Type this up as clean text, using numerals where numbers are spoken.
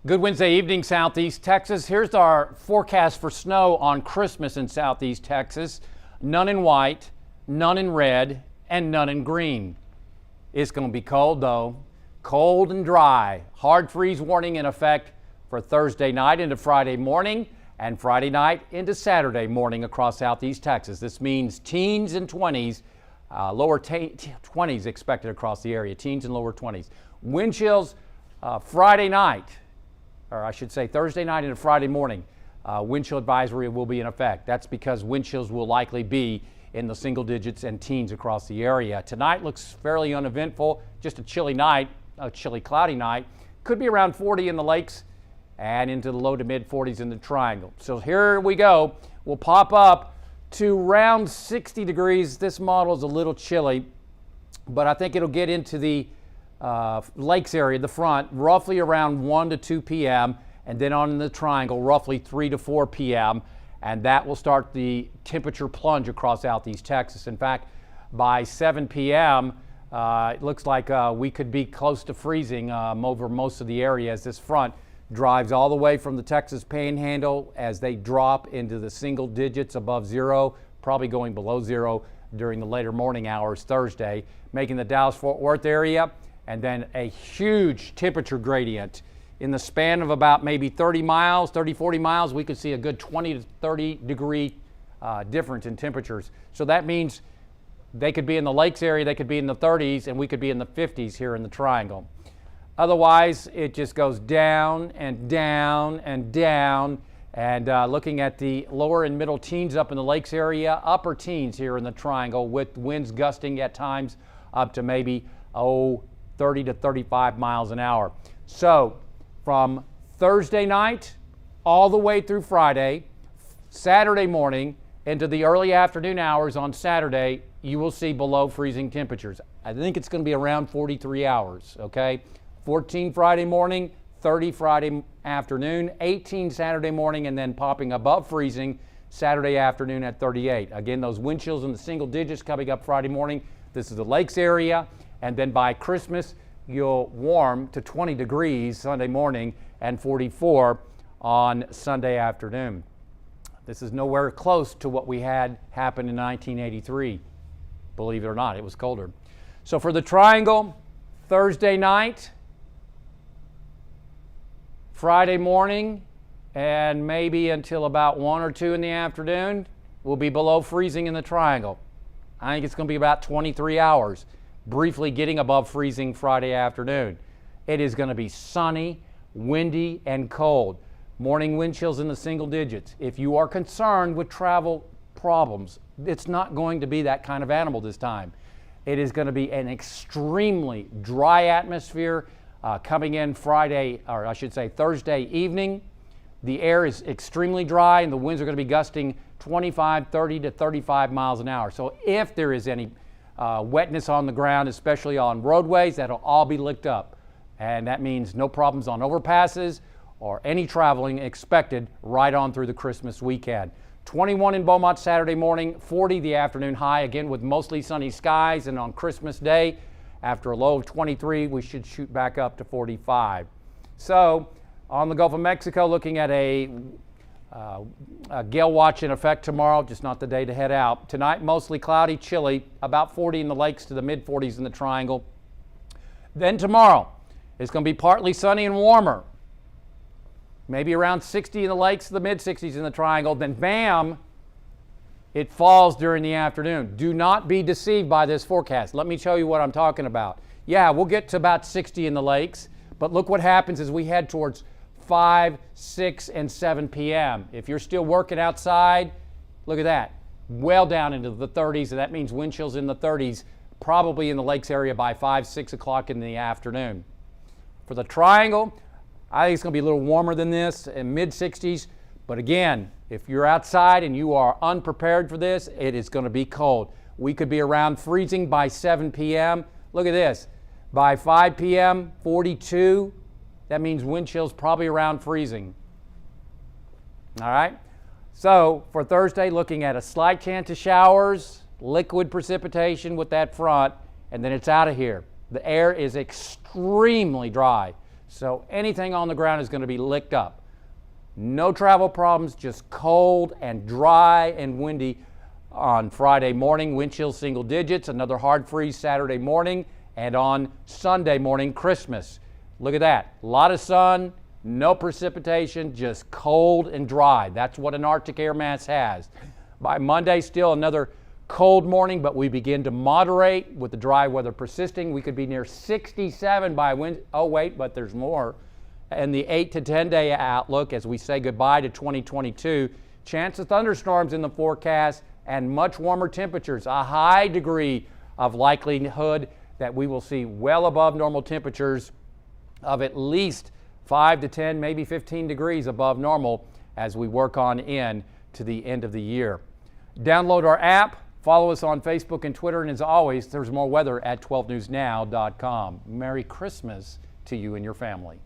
Good Wednesday evening, Southeast Texas. Here's our forecast for snow on Christmas in Southeast Texas. None in white, none in red, and none in green. It's going to be cold though. Cold and dry. Hard freeze warning in effect for Thursday night into Friday morning and Friday night into Saturday morning across Southeast Texas. This means teens and 20s, lower 20s expected across the area, teens and lower 20s. Wind chills Friday night, or I should say Thursday night into Friday morning, wind chill advisory will be in effect. That's because wind chills will likely be in the single digits and teens across the area. Tonight looks fairly uneventful, just a chilly night, a chilly cloudy night. Could be around 40 in the lakes and into the low to mid 40s in the triangle. So here we go. We'll pop up to around 60 degrees. This model is a little chilly, but I think it'll get into the lakes area, the front, roughly around 1 to 2 p.m. and then on the triangle, roughly 3 to 4 p.m. And that will start the temperature plunge across Southeast Texas. In fact, by 7 p.m., it looks like we could be close to freezing over most of the area as this front drives all the way from the Texas Panhandle as they drop into the single digits above zero, probably going below zero during the later morning hours Thursday, making the Dallas-Fort Worth area, and then a huge temperature gradient. In the span of about maybe 30 miles, 30, 40 miles, we could see a good 20 to 30 degree difference in temperatures. So that means they could be in the lakes area, they could be in the 30s, and we could be in the 50s here in the triangle. Otherwise, it just goes down and down and down. And looking at the lower and middle teens up in the lakes area, upper teens here in the triangle with winds gusting at times up to maybe 30 to 35 miles an hour. So from Thursday night all the way through Friday, Saturday morning into the early afternoon hours on Saturday, you will see below freezing temperatures. I think it's going to be around 43 hours, okay? 14 Friday morning, 30 Friday afternoon, 18 Saturday morning, and then popping above freezing Saturday afternoon at 38. Again, those wind chills in the single digits coming up Friday morning. This is the lakes area. And then by Christmas, you'll warm to 20 degrees Sunday morning and 44 on Sunday afternoon. This is nowhere close to what we had happen in 1983. Believe it or not, it was colder. So for the triangle, Thursday night, Friday morning, and maybe until about 1 or 2 in the afternoon, we'll be below freezing in the triangle. I think it's going to be about 23 hours. Briefly getting above freezing Friday afternoon. It is going to be sunny, windy, and cold. Morning wind chills in the single digits. If you are concerned with travel problems, it's not going to be that kind of animal this time. It is going to be an extremely dry atmosphere coming in Friday, or I should say Thursday evening. The air is extremely dry and the winds are going to be gusting 25, 30 to 35 miles an hour. So if there is any wetness on the ground, especially on roadways, that'll all be licked up. And that means no problems on overpasses or any traveling expected right on through the Christmas weekend. 21 in Beaumont Saturday morning, 40 the afternoon high, again with mostly sunny skies. And on Christmas Day, after a low of 23, we should shoot back up to 45. So on the Gulf of Mexico, looking at a gale watch in effect tomorrow, just not the day to head out. Tonight, mostly cloudy, chilly, about 40 in the lakes to the mid 40s in the triangle. Then tomorrow, it's going to be partly sunny and warmer. Maybe around 60 in the lakes to the mid 60s in the triangle. Then bam, it falls during the afternoon. Do not be deceived by this forecast. Let me show you what I'm talking about. Yeah, we'll get to about 60 in the lakes, but look what happens as we head towards 5, 6, and 7 p.m. If you're still working outside, look at that. Well down into the 30s, and that means wind chills in the 30s, probably in the lakes area by 5, 6 o'clock in the afternoon. For the triangle, I think it's going to be a little warmer than this, in mid 60s. But again, if you're outside and you are unprepared for this, it is going to be cold. We could be around freezing by 7 p.m. Look at this. By 5 p.m., 42. That means wind chills probably around freezing. All right. So for Thursday, looking at a slight chance of showers, liquid precipitation with that front, and then it's out of here. The air is extremely dry. So anything on the ground is going to be licked up. No travel problems, just cold and dry and windy on Friday morning. Wind chill single digits, another hard freeze Saturday morning, and on Sunday morning, Christmas. Look at that. A lot of sun, no precipitation, just cold and dry. That's what an Arctic air mass has. By Monday, still another cold morning, but we begin to moderate with the dry weather persisting. We could be near 67 by Wednesday. Oh, wait, but there's more. And the 8 to 10 day outlook as we say goodbye to 2022. Chance of thunderstorms in the forecast and much warmer temperatures. A high degree of likelihood that we will see well above normal temperatures of at least 5 to 10, maybe 15 degrees above normal as we work on in to the end of the year. Download our app, follow us on Facebook and Twitter, and as always, there's more weather at 12newsnow.com. Merry Christmas to you and your family.